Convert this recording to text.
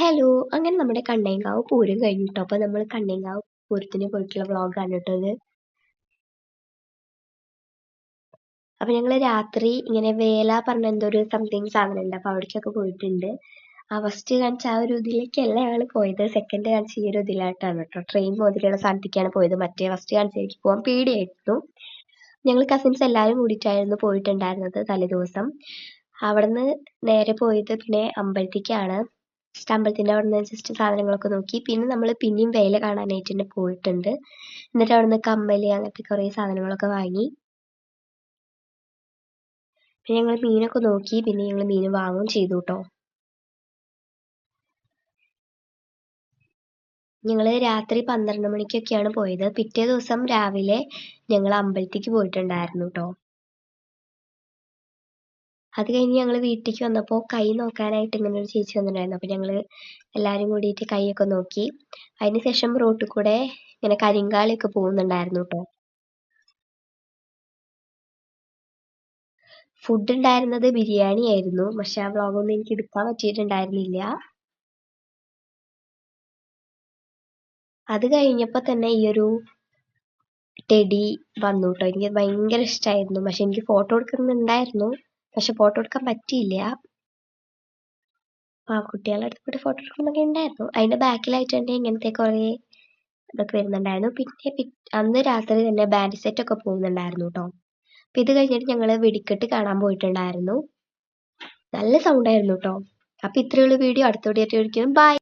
Hello! അങ്ങനെ നമ്മുടെ കണ്ണേങ്കാവ് പൂരം കഴിഞ്ഞു ട്ടോ. അപ്പൊ നമ്മള് കണ്ണേങ്കാവ് പൂരത്തിന് പോയിട്ടുള്ള വ്ളോഗാണ് ട്ടോ ഇത്. അപ്പൊ ഞങ്ങള് രാത്രി ഇങ്ങനെ വേല പറഞ്ഞ എന്തോ ഒരു സംതിങ് സാധനമുണ്ട്. അപ്പൊ അവിടേക്കൊക്കെ പോയിട്ടുണ്ട്. ഫസ്റ്റ് കാണിച്ച ആ ഒരു ഇതിലേക്കല്ല ഞങ്ങൾ പോയത്. സെക്കൻഡ് കാണിച്ച ഈ ഒരു ഇതിലായിട്ടാണ് ട്ടോ. ട്രെയിൻ മുതലുള്ള സ്ഥലത്തേക്കാണ് പോയത്. മറ്റേ ഫസ്റ്റ് കാണിച്ചതിലേക്ക് പോകാൻ പേടിയായിരുന്നു. ഞങ്ങൾ കസിൻസ് എല്ലാവരും കൂടിയിട്ടായിരുന്നു പോയിട്ടുണ്ടായിരുന്നത് തലേദിവസം. അവിടുന്ന് നേരെ പോയത് പിന്നെ അമ്പലത്തേക്കാണ്. അമ്പലത്തിന്റെ അവിടുന്ന് ജസ്റ്റ് സാധനങ്ങളൊക്കെ നോക്കി. പിന്നെ നമ്മൾ പിന്നെയും വേല കാണാനായിട്ട് തന്നെ പോയിട്ടുണ്ട്. എന്നിട്ട് അവിടുന്ന് കമ്മല് അങ്ങനത്തെ കുറേ സാധനങ്ങളൊക്കെ വാങ്ങി. പിന്നെ ഞങ്ങൾ മീനൊക്കെ നോക്കി. പിന്നെ ഞങ്ങൾ മീൻ വാങ്ങുകയും ചെയ്തു ട്ടോ. ഞങ്ങൾ രാത്രി 12 മണിക്കൊക്കെയാണ് പോയത്. പിറ്റേ ദിവസം രാവിലെ ഞങ്ങൾ അമ്പലത്തേക്ക് പോയിട്ടുണ്ടായിരുന്നു ട്ടോ. അത് കഴിഞ്ഞ് ഞങ്ങൾ വീട്ടിലേക്ക് വന്നപ്പോൾ കൈ നോക്കാനായിട്ട് ഇങ്ങനെ ഒരു ചേച്ചി വന്നിട്ടുണ്ടായിരുന്നു. അപ്പോൾ ഞങ്ങൾ എല്ലാവരും കൂടിയിട്ട് കൈയൊക്കെ നോക്കി. അതിന് ശേഷം റോട്ടിൽ കൂടെ ഇങ്ങനെ കരിങ്കാളിയൊക്കെ പോകുന്നുണ്ടായിരുന്നു ട്ടോ. ഫുഡ് ഉണ്ടായിരുന്നത് ബിരിയാണി ആയിരുന്നു. പക്ഷെ ആ വ്ളോഗൊന്നും എനിക്ക് എടുക്കാൻ പറ്റിയിട്ടുണ്ടായിരുന്നില്ല. അത് കഴിഞ്ഞപ്പോൾ തന്നെ ഈ ഒരു ടെഡി വന്നു ട്ടോ. എനിക്ക് ഭയങ്കര ഇഷ്ടമായിരുന്നു. പക്ഷെ എനിക്ക് ഫോട്ടോ എടുക്കുന്നുണ്ടായിരുന്നു. പക്ഷെ ഫോട്ടോ എടുക്കാൻ പറ്റിയില്ല. കുട്ടികളുടെ അടുത്ത് പോയിട്ട് ഫോട്ടോ എടുക്കുന്നൊക്കെ ഉണ്ടായിരുന്നു. അതിന്റെ ബാക്കിലായിട്ട് തന്നെ ഇങ്ങനത്തെ കുറേ ഇതൊക്കെ വരുന്നുണ്ടായിരുന്നു. പിന്നെ അന്ന് രാത്രി തന്നെ ബാൻഡ് സെറ്റ് ഒക്കെ പോകുന്നുണ്ടായിരുന്നു ട്ടോ. അപ്പൊ ഇത് കഴിഞ്ഞിട്ട് ഞങ്ങൾ വെടിക്കെട്ട് കാണാൻ പോയിട്ടുണ്ടായിരുന്നു. നല്ല സൗണ്ട് ആയിരുന്നു ട്ടോ. അപ്പൊ ഇത്രയുള്ള വീഡിയോ അടുത്ത വീഡിയോ ആയിട്ട് ബൈ.